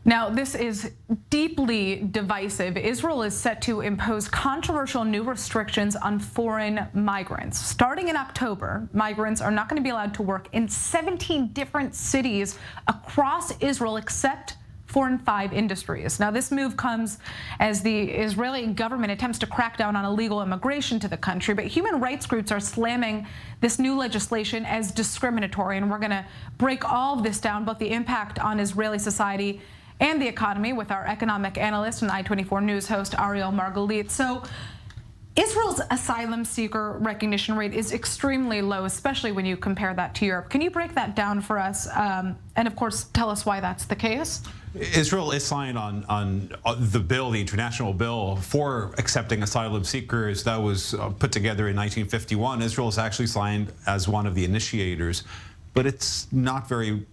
Now, this is deeply divisive. Israel is set to impose controversial new restrictions on foreign migrants. Starting in October, migrants are not going to be allowed to work in 17 different cities across Israel except for in 5 industries. Now, this move comes as the Israeli government attempts to crack down on illegal immigration to the country, but human rights groups are slamming this new legislation as discriminatory. And we're going to break all of this down, both the impact on Israeli society and the economy, with our economic analyst and I-24 News host Ariel Margalit. So Israel's asylum seeker recognition rate is extremely low, especially when you compare that to Europe. Can you break that down for us? And of course, tell us why that's the case. Israel is signed on the bill, the international bill for accepting asylum seekers that was put together in 1951. Israel is actually signed as one of the initiators, but it's not very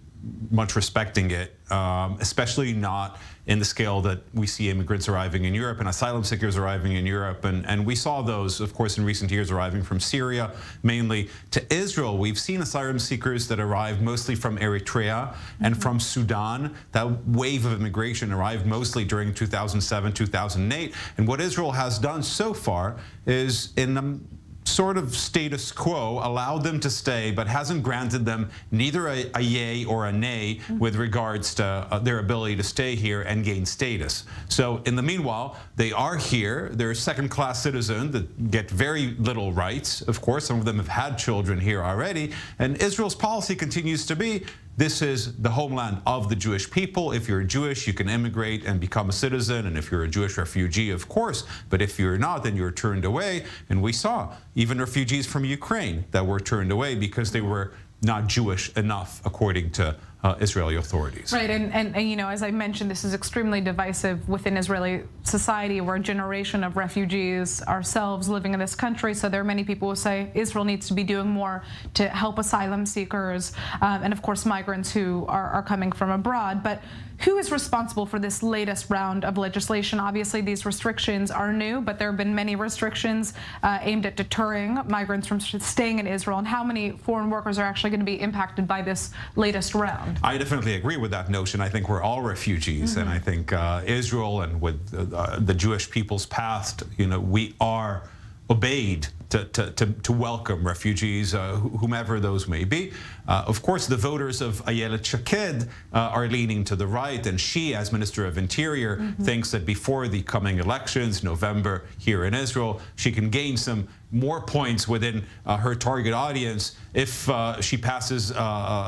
much respecting it, especially not in the scale that we see immigrants arriving in Europe and asylum seekers arriving in Europe. And we saw those, of course, in recent years arriving from Syria, mainly to Israel. We've seen asylum seekers that arrived mostly from Eritrea and from Sudan. That wave of immigration arrived mostly during 2007, 2008. And what Israel has done so far is, in the sort of status quo, allowed them to stay, but hasn't granted them neither a yay or a nay with regards to their ability to stay here and gain status. So in the meanwhile, they are here. They're second-class citizens that get very little rights. Of course, some of them have had children here already. And Israel's policy continues to be, this is the homeland of the Jewish people. If you're Jewish, you can immigrate and become a citizen. And if you're a Jewish refugee, of course. But if you're not, then you're turned away. And we saw even refugees from Ukraine that were turned away because they were not Jewish enough, according to Israeli authorities. Right, and you know, as I mentioned, this is extremely divisive within Israeli society. We're a generation of refugees ourselves living in this country, so there are many people who say Israel needs to be doing more to help asylum seekers and, of course, migrants who are coming from abroad. But who is responsible for this latest round of legislation? Obviously, these restrictions are new, but there have been many restrictions aimed at deterring migrants from staying in Israel. And how many foreign workers are actually going to be impacted by this latest round? I definitely agree with that notion. I think we're all refugees, and I think Israel and with the Jewish people's past, you know, we are obeyed to welcome refugees, whomever those may be. Of course, the voters of Ayelet Shaked are leaning to the right, and she, as Minister of Interior, thinks that before the coming elections, November, here in Israel, she can gain some more points within her target audience if she passes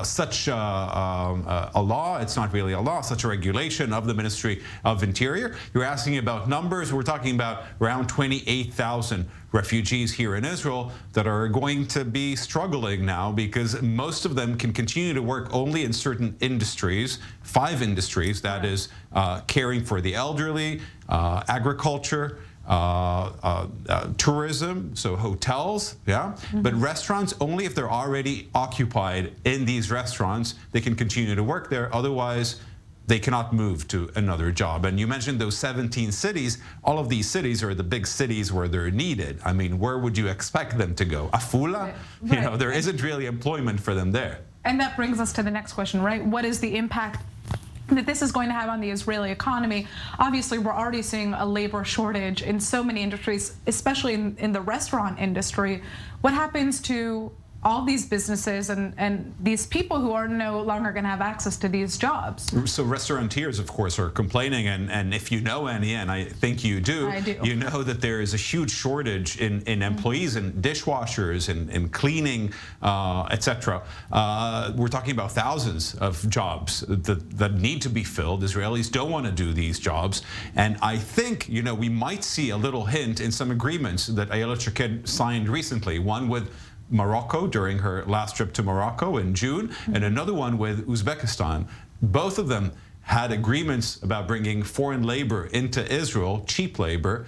such a law. It's not really a law, such a regulation of the Ministry of Interior. You're asking about numbers. We're talking about around 28,000 refugees here in Israel that are going to be struggling now because most of them can continue to work only in certain industries, 5 industries, that is caring for the elderly, agriculture, tourism, so hotels, but restaurants, only if they're already occupied in these restaurants, they can continue to work there. Otherwise, they cannot move to another job. And you mentioned those 17 cities. All of these cities are the big cities where they're needed. I mean, where would you expect them to go? Afula? Right. You know, there isn't really employment for them there. And that brings us to the next question, right? What is the impact that this is going to have on the Israeli economy? Obviously, we're already seeing a labor shortage in so many industries, especially in the restaurant industry. What happens to all these businesses and these people who are no longer going to have access to these jobs? So restaurateurs, of course, are complaining, and if you know any, and I think you do, you know that there is a huge shortage in employees and dishwashers and cleaning, etc. We're talking about thousands of jobs that need to be filled. Israelis don't want to do these jobs, and I think, you know, we might see a little hint in some agreements that Ayelet Shaked signed recently, one with Morocco during her last trip to Morocco in June, and another one with Uzbekistan. Both of them had agreements about bringing foreign labor into Israel, cheap labor,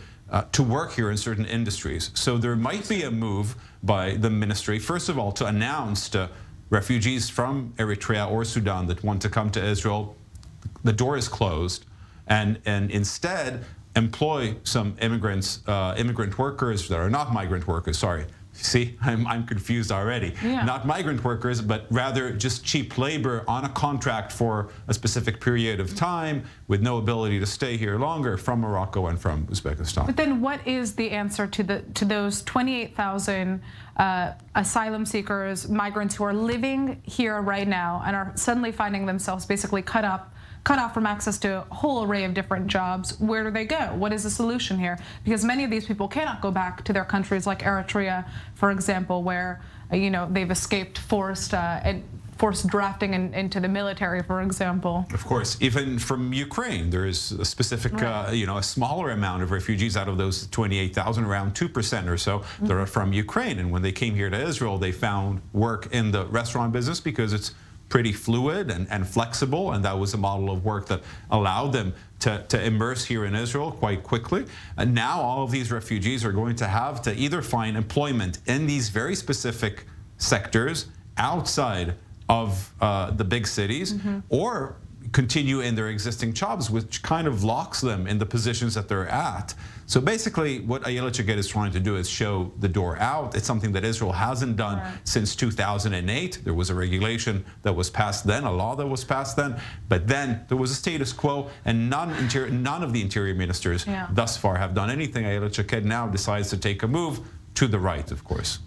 to work here in certain industries. So there might be a move by the ministry, first of all, to announce to refugees from Eritrea or Sudan that want to come to Israel, the door is closed, and instead employ some immigrant workers that are not migrant workers, sorry, See, I'm confused already. Yeah. Not migrant workers, but rather just cheap labor on a contract for a specific period of time with no ability to stay here longer from Morocco and from Uzbekistan. But then what is the answer to those 28,000 asylum seekers, migrants who are living here right now and are suddenly finding themselves basically cut off from access to a whole array of different jobs? Where do they go? What is the solution here? Because many of these people cannot go back to their countries, like Eritrea, for example, where they've escaped forced drafting into the military, for example. Of course, even from Ukraine, there is a specific, a smaller amount of refugees out of those 28,000, around 2% or so, that are from Ukraine. And when they came here to Israel, they found work in the restaurant business because it's pretty fluid and flexible, and that was a model of work that allowed them to immerse here in Israel quite quickly. And now all of these refugees are going to have to either find employment in these very specific sectors outside of the big cities, or continue in their existing jobs, which kind of locks them in the positions that they're at. So basically what Ayelet Shaked is trying to do is show the door out. It's something that Israel hasn't done since 2008. There was a regulation that was passed then, a law that was passed then, but then there was a status quo, and none of the interior ministers thus far have done anything. Ayelet Shaked now decides to take a move to the right, of course.